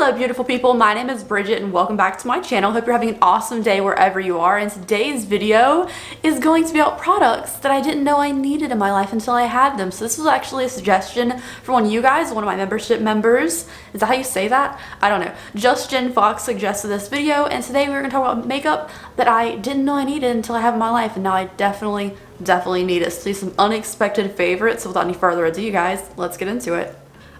Hello beautiful people, my name is Bridget and welcome back to my channel. Hope you're having an awesome day wherever you are, and today's video is going to be about products that I didn't know I needed in my life until I had them. So this was actually a suggestion from one of you guys, one of my membership members. Is that how you say that? I don't know. Justin Fox suggested this video, and today we're going to talk about makeup that I didn't know I needed until I have it in my life, and now I definitely need it. So these are some unexpected favorites. So without any further ado, you guys, let's get into it.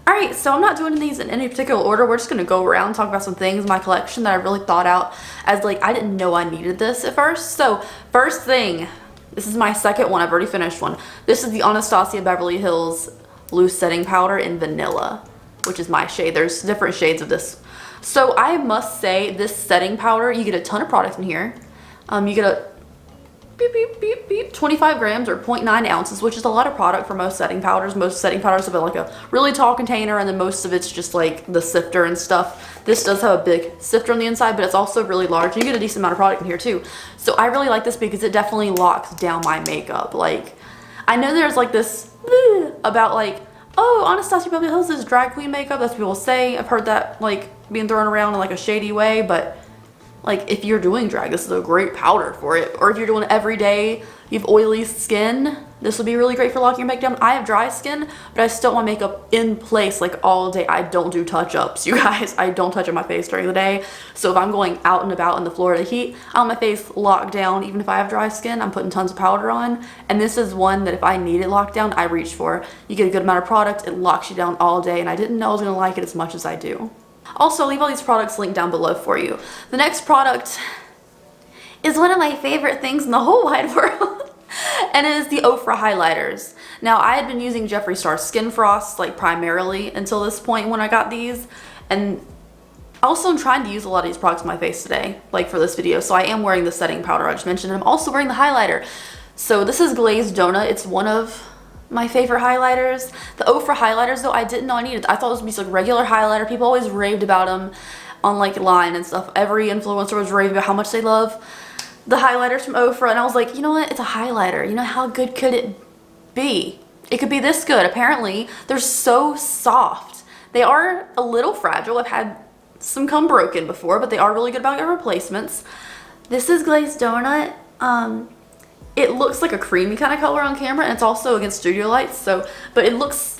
Alright, so I'm not doing these in any particular order. We're just going to go around and talk about some things in my collection that I really thought out as like I didn't know I needed this at first. So first thing, this is my second one. I've already finished one. This is the Anastasia Beverly Hills Loose Setting Powder in Vanilla, which is my shade. There's different shades of this. So I must say this setting powder, you get a ton of product in here. You get a 25 grams or 0.9 ounces, which is a lot of product for most setting powders. Most setting powders have like a really tall container, and then most of it's just like the sifter and stuff. This does have a big sifter on the inside, but it's also really large. You get a decent amount of product in here too. So I really like this because it definitely locks down my makeup. Like, I know there's like this about like, oh, Anastasia Beverly Hills is drag queen makeup. That's what people say. I've heard that like being thrown around in like a shady way, but like if you're doing drag, this is a great powder for it. Or if you're doing it every day, you have oily skin, this will be really great for locking your makeup down. I have dry skin, but I still want makeup in place like all day. I don't do touch-ups, you guys. I don't touch up my face during the day. So if I'm going out and about in the Florida heat, I want my face locked down. Even if I have dry skin, I'm putting tons of powder on. And this is one that if I need it locked down, I reach for. You get a good amount of product, it locks you down all day, and I didn't know I was gonna like it as much as I do. Also, I'll leave all these products linked down below for you. The next product is one of my favorite things in the whole wide world, and it is the Ofra highlighters. Now, I had been using Jeffree Star Skin Frost like primarily until this point when I got these, and also I'm trying to use a lot of these products on my face today, like for this video. So I am wearing the setting powder I just mentioned, and I'm also wearing the highlighter. So this is Glazed Donut. It's one of my favorite highlighters. The Ofra highlighters though, I didn't know I needed. I thought it was gonna be like regular highlighter. People always raved about them on like Line and stuff. Every influencer was raving about how much they love the highlighters from Ofra, and I was like, you know what, it's a highlighter. You know, how good could it be? It could be this good. Apparently they're so soft. They are a little fragile. I've had some come broken before, but they are really good about your replacements. This is Glazed Donut. It looks like a creamy kind of color on camera, and it's also against studio lights, so, but it looks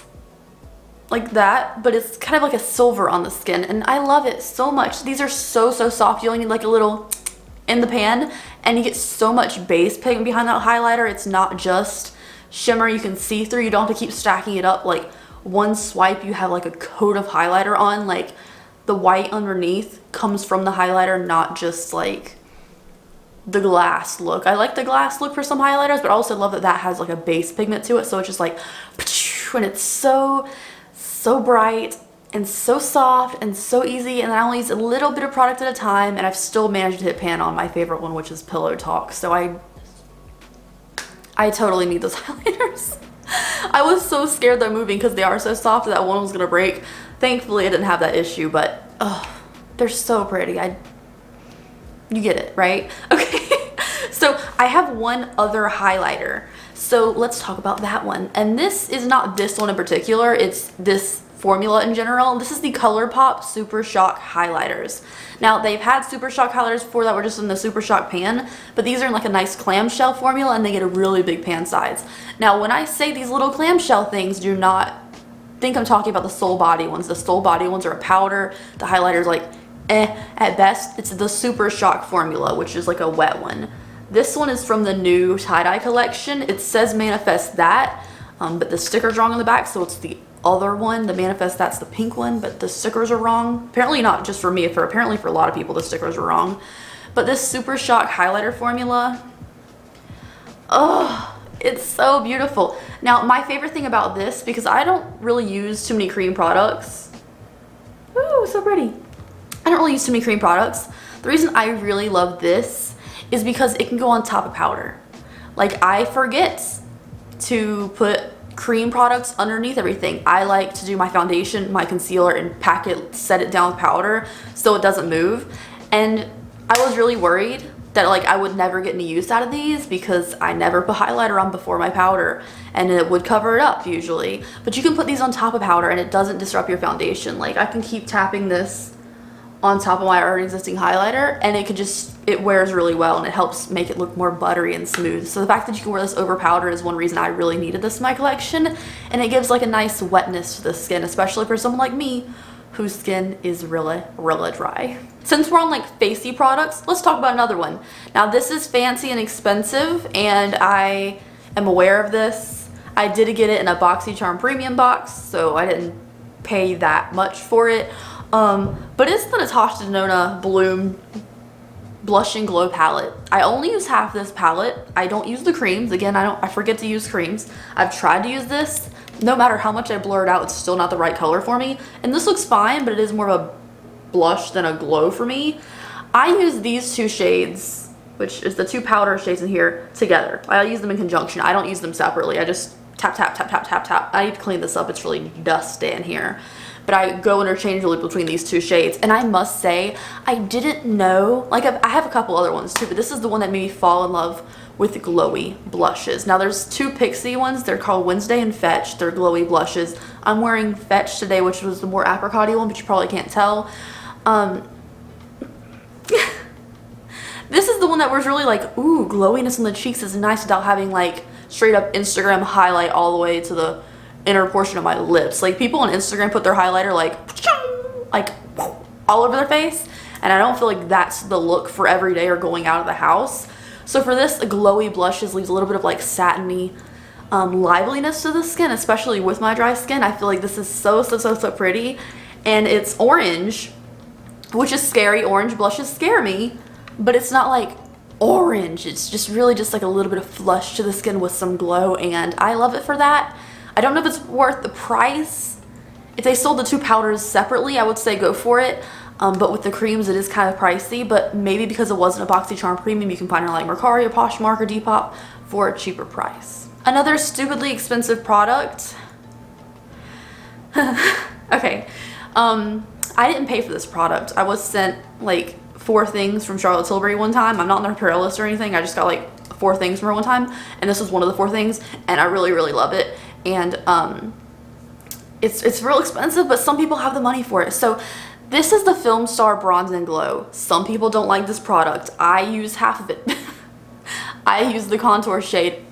like that, but it's kind of like a silver on the skin, and I love it so much. These are so soft. You only need like a little in the pan, and you get so much base pigment behind that highlighter. It's not just shimmer you can see through. You don't have to keep stacking it up. Like one swipe, you have like a coat of highlighter on. Like the white underneath comes from the highlighter, not just like the glass look. I like the glass look for some highlighters, but I also love that that has like a base pigment to it, so it's just like, and it's so bright and so soft and so easy, and I only use a little bit of product at a time, and I've still managed to hit pan on my favorite one, which is Pillow Talk. So I totally need those highlighters. I was so scared they're moving because they are so soft that one was gonna break. Thankfully I didn't have that issue, but oh, they're so pretty. You get it, right? Okay, so I have one other highlighter. So let's talk about that one. And this is not this one in particular, it's this formula in general. This is the Colourpop Super Shock highlighters. Now, they've had Super Shock highlighters before that were just in the Super Shock pan, but these are in like a nice clamshell formula, and they get a really big pan size. Now, when I say these little clamshell things, do not think I'm talking about the Soul Body ones. The Soul Body ones are a powder. The highlighter's like at best. It's the Super Shock formula, which is like a wet one. This one is from the new tie-dye collection. It says Manifest That, but the sticker's wrong on the back, so it's the other one. The Manifest That's the pink one, but the stickers are wrong. Apparently not just for me, apparently for a lot of people the stickers are wrong. But this Super Shock highlighter formula, oh, it's so beautiful. Now, my favorite thing about this, because I don't really use too many cream products. Ooh, so pretty. I don't really use too many cream products. The reason I really love this is because it can go on top of powder. Like, I forget to put cream products underneath everything. I like to do my foundation, my concealer, and pack it, set it down with powder so it doesn't move. And I was really worried that like I would never get any use out of these because I never put highlighter on before my powder, and it would cover it up usually. But you can put these on top of powder and it doesn't disrupt your foundation. Like, I can keep tapping this on top of my already existing highlighter, and it wears really well, and it helps make it look more buttery and smooth. So the fact that you can wear this over powder is one reason I really needed this in my collection, and it gives like a nice wetness to the skin, especially for someone like me whose skin is really dry. Since we're on like facey products, let's talk about another one. Now this is fancy and expensive, and I am aware of this. I did get it in a BoxyCharm premium box, so I didn't pay that much for it. But it's the Natasha Denona Bloom Blush and Glow palette. I only use half this palette. I don't use the creams. Again, I forget to use creams. I've tried to use this. No matter how much I blur it out, it's still not the right color for me. And this looks fine, but it is more of a blush than a glow for me. I use these two shades, which is the two powder shades in here, together. I use them in conjunction. I don't use them separately. I just tap, tap, tap, tap, tap, tap. I need to clean this up. It's really dusty in here. But I go interchangeably between these two shades, and I must say, I didn't know, like I have a couple other ones too, but this is the one that made me fall in love with glowy blushes. Now there's two Pixie ones. They're called Wednesday and Fetch. They're glowy blushes. I'm wearing Fetch today, which was the more apricot-y one, but you probably can't tell. This is the one that was really like, ooh, glowiness on the cheeks is nice without having like straight up Instagram highlight all the way to the inner portion of my lips. Like people on Instagram put their highlighter like all over their face, and I don't feel like that's the look for every day or going out of the house. So for this, glowy blushes leaves a little bit of like satiny liveliness to the skin, especially with my dry skin. I feel like this is so pretty, and it's orange, which is scary. Orange blushes scare me, but it's not like orange. It's just really just like a little bit of flush to the skin with some glow, and I love it for that. I don't know if it's worth the price. If they sold the two powders separately, I would say go for it. But with the creams, it is kind of pricey. But maybe because it wasn't a BoxyCharm premium, you can find it like Mercari or Poshmark or Depop for a cheaper price. Another stupidly expensive product. Okay. I didn't pay for this product. I was sent like 4 things from Charlotte Tilbury one time. I'm not on their apparel list or anything. I just got like 4 things from her one time, and this was one of the 4 things, and I really love it. And it's real expensive, but some people have the money for it. So this is the Film Star Bronze and Glow. Some people don't like this product. I use half of it. I use the contour shade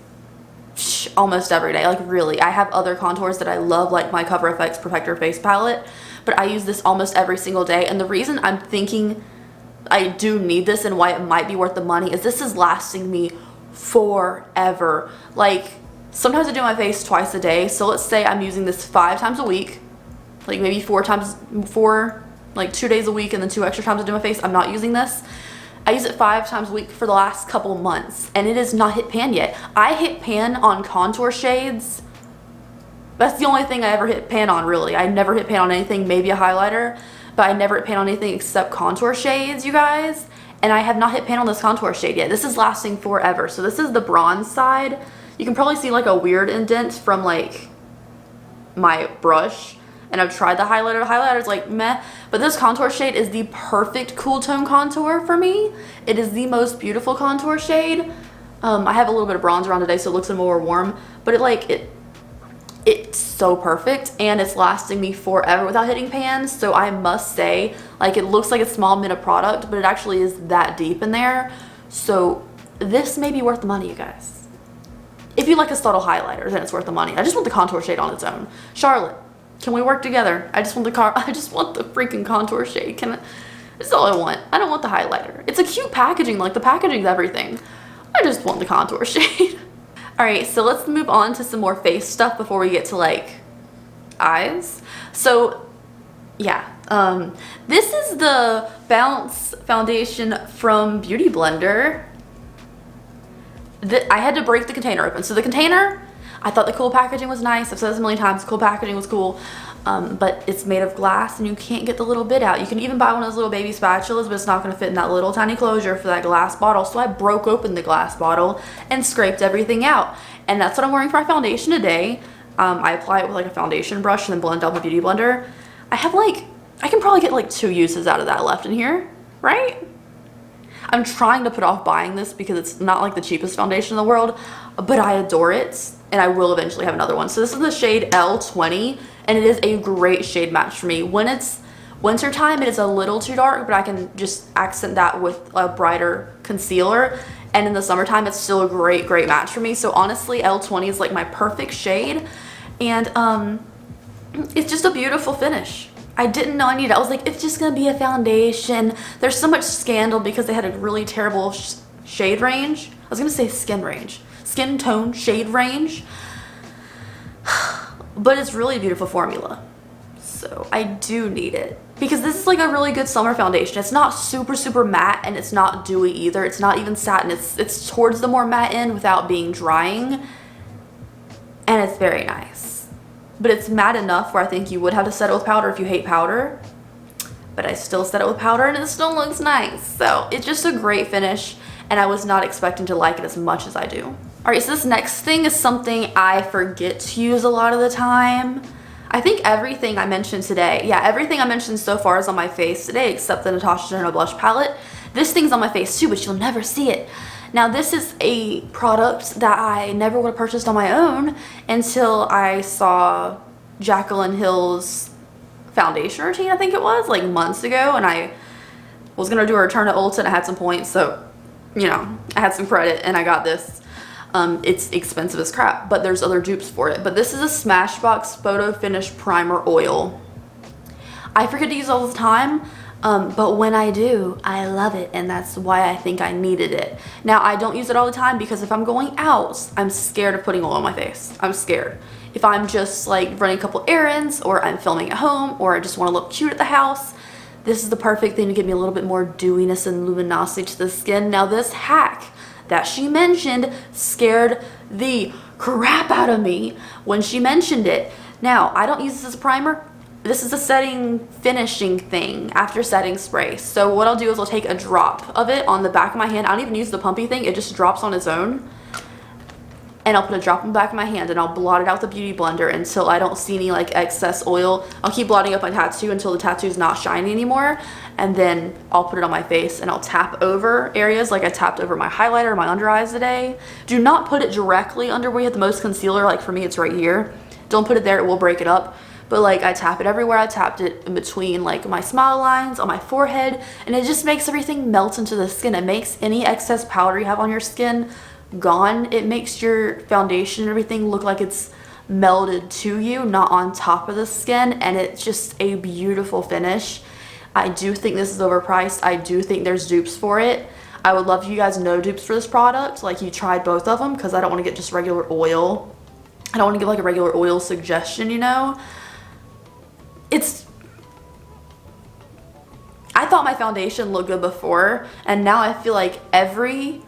almost every day. Like really, I have other contours that I love, like my Cover FX Perfector Face Palette, but I use this almost every single day. And the reason I'm thinking I do need this and why it might be worth the money is this is lasting me forever. Like sometimes I do my face twice a day, so let's say I'm using this 5 times a week, like maybe 4 like 2 days a week, and then 2 extra times I do my face. I'm not using this. I use it 5 times a week for the last couple months, and it has not hit pan yet. I hit pan on contour shades. That's the only thing I ever hit pan on, really. I never hit pan on anything, maybe a highlighter, but I never hit pan on anything except contour shades, you guys. And I have not hit pan on this contour shade yet. This is lasting forever. So this is the bronze side. You can probably see like a weird indent from like my brush. And I've tried the highlighter. The highlighter's like meh. But this contour shade is the perfect cool tone contour for me. It is the most beautiful contour shade. I have a little bit of bronzer on today, so it looks a little more warm. But it's so perfect, and it's lasting me forever without hitting pan. So I must say, like, it looks like a small minute product, but it actually is that deep in there. So this may be worth the money, you guys. If you like a subtle highlighter, then it's worth the money. I just want the contour shade on its own. Charlotte, can we work together? I just want the freaking contour shade. That's all I want. I don't want the highlighter. It's a cute packaging. Like, the packaging's everything. I just want the contour shade. Alright, so let's move on to some more face stuff before we get to like eyes. So yeah, this is the Bounce foundation from Beauty Blender. I had to break the container open. So the container, I thought the cool packaging was nice. I've said this a million times, the cool packaging was cool. But it's made of glass and you can't get the little bit out. You can even buy one of those little baby spatulas, but it's not going to fit in that little tiny closure for that glass bottle. So I broke open the glass bottle and scraped everything out. And that's what I'm wearing for my foundation today. I apply it with like a foundation brush and then blend out my Beauty Blender. I can probably get like 2 uses out of that left in here, right? I'm trying to put off buying this because it's not like the cheapest foundation in the world, but I adore it and I will eventually have another one. So this is the shade L20 and it is a great shade match for me. When Wintertime, it is a little too dark, but I can just accent that with a brighter concealer. And in the summertime, it's still a great match for me. So honestly, L20 is like my perfect shade. And it's just a beautiful finish. I didn't know I needed it. I was like, it's just gonna be a foundation. There's so much scandal because they had a really terrible shade range. I was gonna say skin tone shade range. But it's really a beautiful formula. So I do need it. Because this is like a really good summer foundation. It's not super matte and it's not dewy either. It's not even satin. It's towards the more matte end without being drying. And it's very nice. But it's matte enough where I think you would have to set it with powder if you hate powder. But I still set it with powder and it still looks nice. So it's just a great finish and I was not expecting to like it as much as I do. Alright, so this next thing is something I forget to use a lot of the time. I think everything I mentioned today, yeah, everything I mentioned so far is on my face today except the Natasha Denona blush palette. This thing's on my face too, but you'll never see it. Now this is a product that I never would have purchased on my own until I saw Jaclyn Hill's foundation routine, I think it was, like months ago, and I was gonna do a return at Ulta and I had some points, so, you know, I had some credit and I got this. It's expensive as crap, but there's other dupes for it. But this is a Smashbox Photo Finish Primer Oil. I forget to use it all the time, but when I do, I love it, and that's why I think I needed it. Now, I don't use it all the time because if I'm going out, I'm scared of putting oil on my face. I'm scared. If I'm just like running a couple errands, or I'm filming at home, or I just want to look cute at the house, this is the perfect thing to give me a little bit more dewiness and luminosity to the skin. Now, this hack that she mentioned scared the crap out of me when she mentioned it. Now, I don't use this as a primer. This is a setting finishing thing after setting spray. So what I'll do is I'll take a drop of it on the back of my hand. I don't even use the pumpy thing. It just drops on its own. And I'll put a drop in the back of my hand and I'll blot it out with the beauty blender until I don't see any like excess oil. I'll keep blotting up my tattoo until the tattoo is not shiny anymore. And then I'll put it on my face and I'll tap over areas like I tapped over my highlighter, my under eyes today. Do not put it directly under where you have the most concealer. Like for me, it's right here. Don't put it there, it will break it up. But like I tap it everywhere. I tapped it in between like my smile lines, on my forehead, and it just makes everything melt into the skin. It makes any excess powder you have on your skin gone. It makes your foundation and everything look like it's melded to you, not on top of the skin, and it's just a beautiful finish. I do think this is overpriced. I do think there's dupes for it. I would love if you guys know dupes for this product, like you tried both of them, because I don't want to get just regular oil. I don't want to give like a regular oil suggestion, you know. I thought my foundation looked good before, and now I feel like every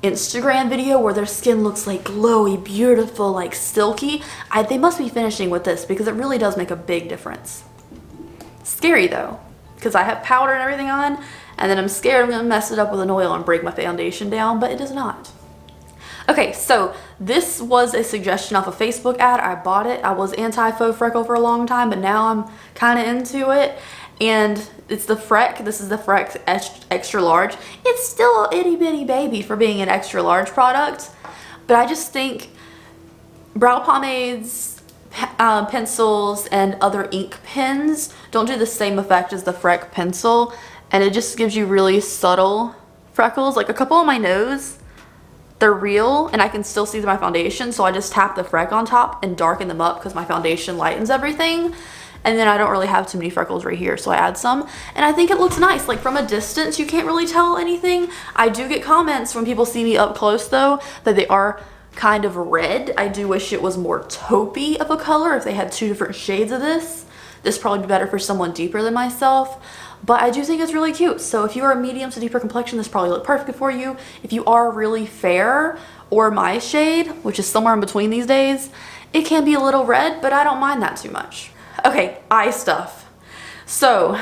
Instagram video where their skin looks like glowy, beautiful, like silky, they must be finishing with this because it really does make a big difference. Scary though, because I have powder and everything on, and then I'm scared I'm gonna mess it up with an oil and break my foundation down, but it does not. Okay, so this was a suggestion off a Facebook ad. I bought it. I was anti-faux freckle for a long time, but now I'm kind of into it. And it's the Freck. This is the Freck extra large. It's still an itty bitty baby for being an extra large product, but I just think brow pomades, pencils, and other ink pens don't do the same effect as the Freck pencil, and it just gives you really subtle freckles. Like a couple on my nose, they're real and I can still see my foundation, so I just tap the Freck on top and darken them up because my foundation lightens everything. And then I don't really have too many freckles right here, so I add some. And I think it looks nice. Like from a distance, you can't really tell anything. I do get comments when people see me up close though, that they are kind of red. I do wish it was more taupey of a color if they had two different shades of this. This would probably be better for someone deeper than myself. But I do think it's really cute. So if you are a medium to deeper complexion, this probably look perfect for you. If you are really fair, or my shade, which is somewhere in between these days, it can be a little red, but I don't mind that too much. Okay, eye stuff. So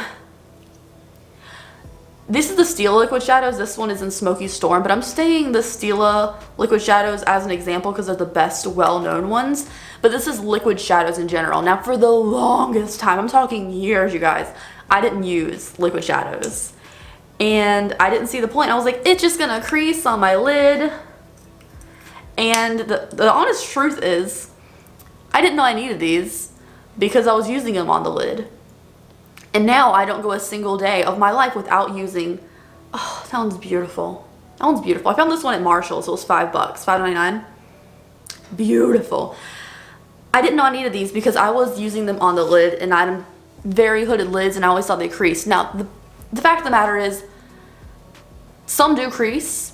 this is the Stila liquid shadows. This one is in Smoky Storm, but I'm stating the Stila liquid shadows as an example because they're the best well-known ones. But this is liquid shadows in general. Now for the longest time, I'm talking years, you guys, I didn't use liquid shadows. And I didn't see the point. I was like, it's just gonna crease on my lid. And the honest truth is, I didn't know I needed these because I was using them on the lid. And now I don't go a single day of my life without using, oh, that one's beautiful. That one's beautiful. I found this one at Marshall's. It was $5, $5.99. Beautiful. I didn't know I needed these because I was using them on the lid, and I'm very hooded lids, and I always thought they creased. Now, the fact of the matter is, some do crease,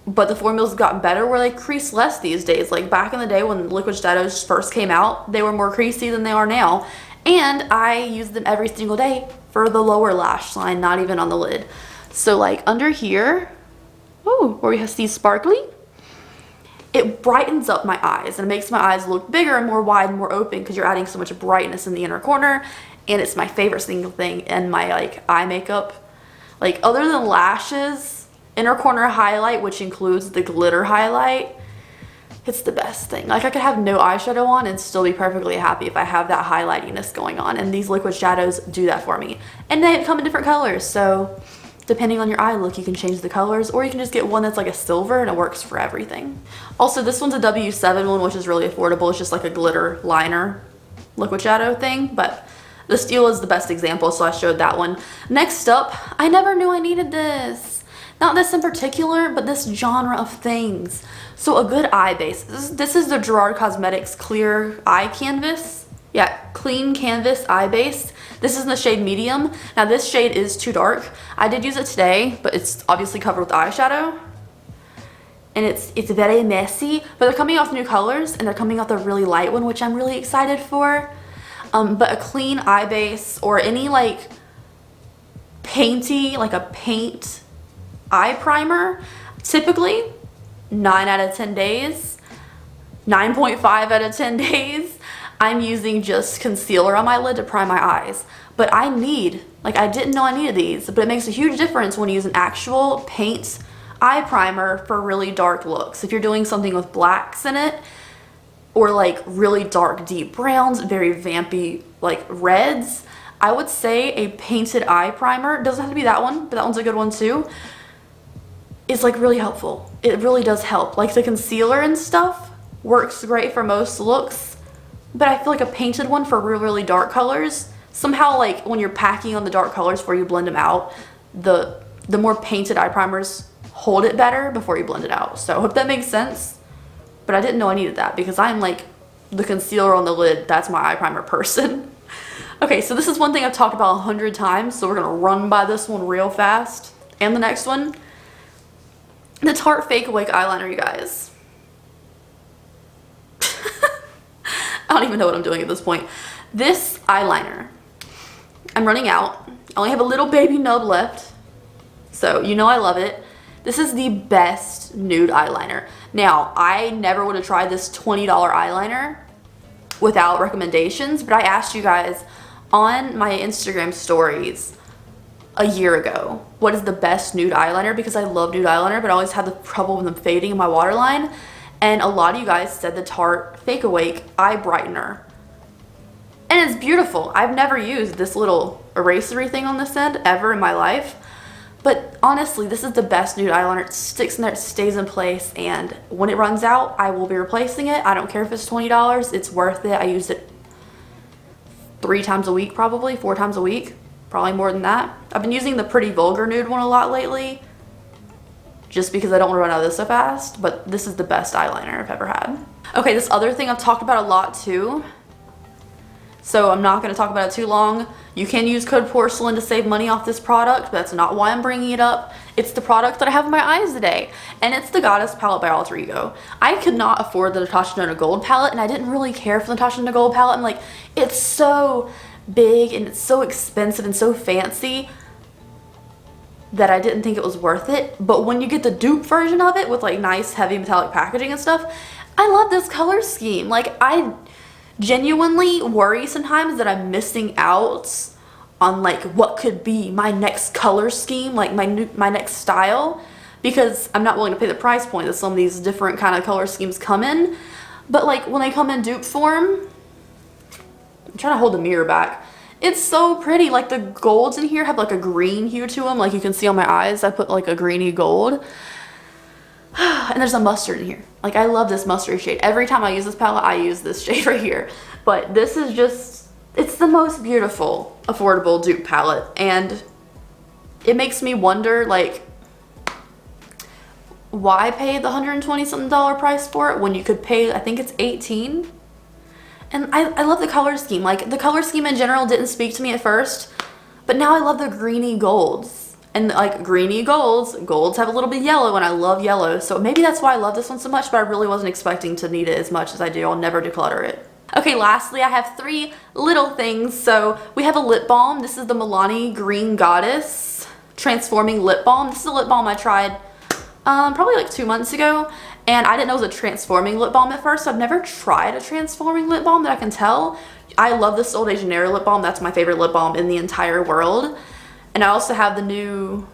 but the formula's gotten better where they crease less these days. Like back in the day when liquid shadows first came out, they were more creasy than they are now. And I use them every single day for the lower lash line, not even on the lid. So like under here, ooh, where we see sparkly, it brightens up my eyes and it makes my eyes look bigger and more wide and more open because you're adding so much brightness in the inner corner. And it's my favorite single thing in my like eye makeup. Like other than lashes, inner corner highlight, which includes the glitter highlight, it's the best thing. Like I could have no eyeshadow on and still be perfectly happy if I have that highlightiness going on. And these liquid shadows do that for me. And they come in different colors. So depending on your eye look, you can change the colors, or you can just get one that's like a silver and it works for everything. Also, this one's a W7 one, which is really affordable. It's just like a glitter liner liquid shadow thing, but the steel is the best example, so I showed that one. Next up, I never knew I needed this. Not this in particular, but this genre of things. So a good eye base. This is the Gerard Cosmetics Clear Eye Canvas. Yeah, Clean Canvas Eye Base. This is in the shade Medium. Now this shade is too dark. I did use it today, but it's obviously covered with eyeshadow. And it's very messy, but they're coming out with new colors, and they're coming out the really light one, which I'm really excited for. But a clean eye base or any like painty, like a paint eye primer, typically 9 out of 10 days, 9.5 out of 10 days, I'm using just concealer on my lid to prime my eyes. But I didn't know I needed these, but it makes a huge difference when you use an actual paint eye primer for really dark looks. If you're doing something with blacks in it, or like really dark deep browns, very vampy like reds, I would say a painted eye primer, doesn't have to be that one, but that one's a good one too, is like really helpful. It really does help. Like the concealer and stuff works great for most looks, but I feel like a painted one for really, really dark colors, somehow like when you're packing on the dark colors before you blend them out, the more painted eye primers hold it better before you blend it out. So I hope that makes sense. But I didn't know I needed that because I'm like the concealer on the lid, that's my eye primer person. Okay, so this is one thing I've talked about 100 times, so we're gonna run by this one real fast. And the next one, the Tarte Fake Awake eyeliner, you guys. I don't even know what I'm doing at this point. This eyeliner, I'm running out. I only have a little baby nub left, so you know I love it. This is the best nude eyeliner. Now, I never would have tried this $20 eyeliner without recommendations, but I asked you guys on my Instagram stories a year ago, what is the best nude eyeliner? Because I love nude eyeliner, but I always had the trouble with them fading in my waterline. And a lot of you guys said the Tarte Fake Awake Eye Brightener. And it's beautiful. I've never used this little erasery thing on this end ever in my life. But honestly, this is the best nude eyeliner. It sticks in there, it stays in place, and when it runs out, I will be replacing it. I don't care if it's $20, it's worth it. I use it 3 times a week probably, 4 times a week, probably more than that. I've been using the Pretty Vulgar nude one a lot lately, just because I don't want to run out of this so fast, but this is the best eyeliner I've ever had. Okay, this other thing I've talked about a lot too, so I'm not going to talk about it too long. You can use code porcelain to save money off this product, but that's not why I'm bringing it up. It's the product that I have in my eyes today, and it's the Goddess palette by Alter Ego. I could not afford the Natasha Denona Gold palette, and I didn't really care for the Natasha Denona Gold palette. I'm like, it's so big and it's so expensive and so fancy that I didn't think it was worth it. But when you get the dupe version of it with like nice heavy metallic packaging and stuff, I love this color scheme. Like, I genuinely worry sometimes that I'm missing out on like what could be my next color scheme, like my next style, because I'm not willing to pay the price point that some of these different kind of color schemes come in. But like when they come in dupe form, I'm trying to hold the mirror back, it's so pretty. Like the golds in here have like a green hue to them, like you can see on my eyes I put like a greeny gold. And there's a mustard in here. Like, I love this mustard shade. Every time I use this palette, I use this shade right here. But this is just It's the most beautiful, affordable dupe palette, and it makes me wonder, like, why pay the $120 something price for it when you could pay, I think it's $18. And I love the color scheme. Like, the color scheme in general didn't speak to me at first, but now I love the greeny golds. And like greeny golds have a little bit of yellow, and I love yellow. So maybe that's why I love this one so much, but I really wasn't expecting to need it as much as I do. I'll never declutter it. Okay, lastly, I have 3 little things. So we have a lip balm. This is the Milani Green Goddess Transforming Lip Balm. This is a lip balm I tried probably like 2 months ago, and I didn't know it was a transforming lip balm at first. So I've never tried a transforming lip balm that I can tell. I love the Sol de Janeiro lip balm. That's my favorite lip balm in the entire world. And I also have the new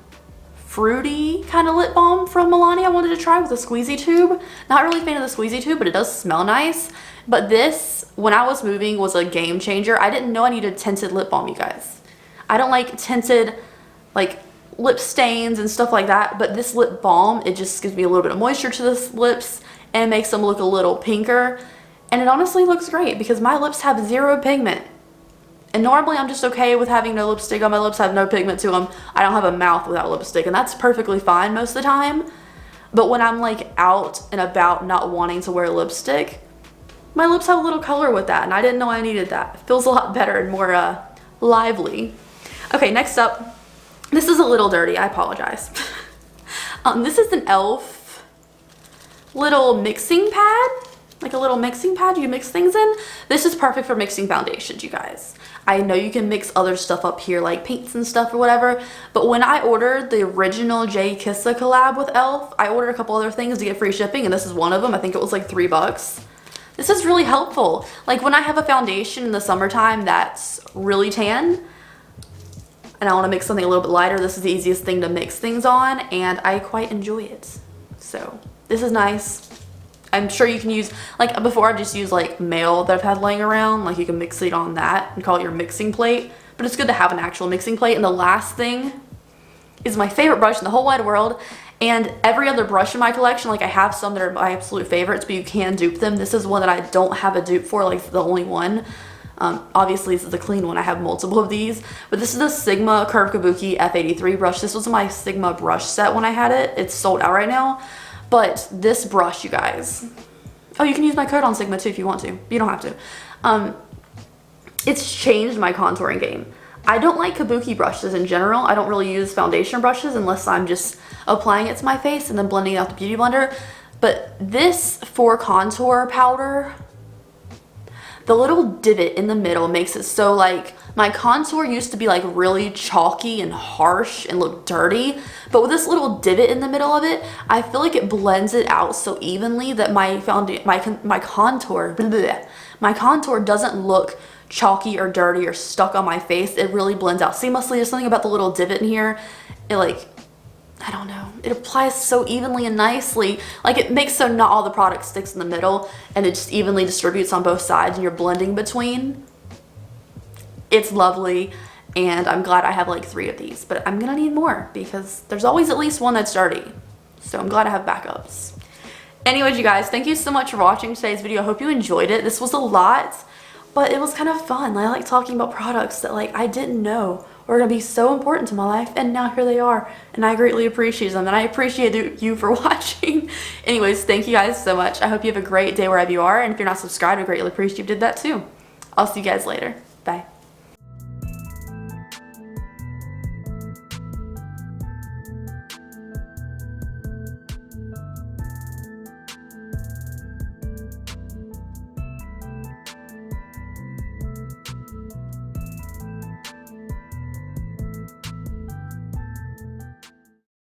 fruity kind of lip balm from Milani I wanted to try with a squeezy tube. Not really a fan of the squeezy tube, but it does smell nice. But this, when I was moving, was a game changer. I didn't know I needed tinted lip balm, you guys. I don't like tinted, like, lip stains and stuff like that, but this lip balm, it just gives me a little bit of moisture to the lips and makes them look a little pinker. And it honestly looks great because my lips have 0 pigment. And normally I'm just okay with having no lipstick on my lips, have no pigment to them. I don't have a mouth without lipstick, and that's perfectly fine most of the time. But when I'm like out and about not wanting to wear lipstick, my lips have a little color with that, and I didn't know I needed that. It feels a lot better and more lively. Okay, next up, this is a little dirty, I apologize. This is an e.l.f. little mixing pad. Like a little mixing pad you mix things in. This is perfect for mixing foundations, you guys. I know you can mix other stuff up here like paints and stuff or whatever, but when I ordered the original J Kissa collab with e.l.f., I ordered a couple other things to get free shipping, and this is one of them. I think it was like $3. This is really helpful. Like when I have a foundation in the summertime that's really tan, and I want to mix something a little bit lighter, this is the easiest thing to mix things on, and I quite enjoy it. So this is nice. I'm sure you can use, like before I just used like mail that I've had laying around, like you can mix it on that and call it your mixing plate, but it's good to have an actual mixing plate. And the last thing is my favorite brush in the whole wide world, and every other brush in my collection, like I have some that are my absolute favorites, but you can dupe them. This is one that I don't have a dupe for, like the only one. Obviously this is a clean one, I have multiple of these, but this is the Sigma Curve Kabuki F83 brush. This was my Sigma brush set when I had it. It's sold out right now. But this brush, you guys, oh, you can use my code on Sigma too if you want to. You don't have to. It's changed my contouring game. I don't like kabuki brushes in general. I don't really use foundation brushes unless I'm just applying it to my face and then blending it out the Beauty Blender. But this for contour powder, the little divot in the middle makes it so like my contour used to be like really chalky and harsh and look dirty, but with this little divot in the middle of it, I feel like it blends it out so evenly that my contour doesn't look chalky or dirty or stuck on my face. It really blends out seamlessly. There's something about the little divot in here. It like, I don't know, it applies so evenly and nicely. Like it makes so not all the product sticks in the middle and it just evenly distributes on both sides and you're blending between. It's lovely, and I'm glad I have like 3 of these, but I'm gonna need more because there's always at least one that's dirty. So I'm glad I have backups. Anyways, you guys, thank you so much for watching today's video. I hope you enjoyed it. This was a lot, but it was kind of fun. I like talking about products that like I didn't know were gonna be so important to my life, and now here they are, and I greatly appreciate them, and I appreciate you for watching. Anyways, thank you guys so much. I hope you have a great day wherever you are, and if you're not subscribed, I greatly appreciate you did that too. I'll see you guys later. Bye.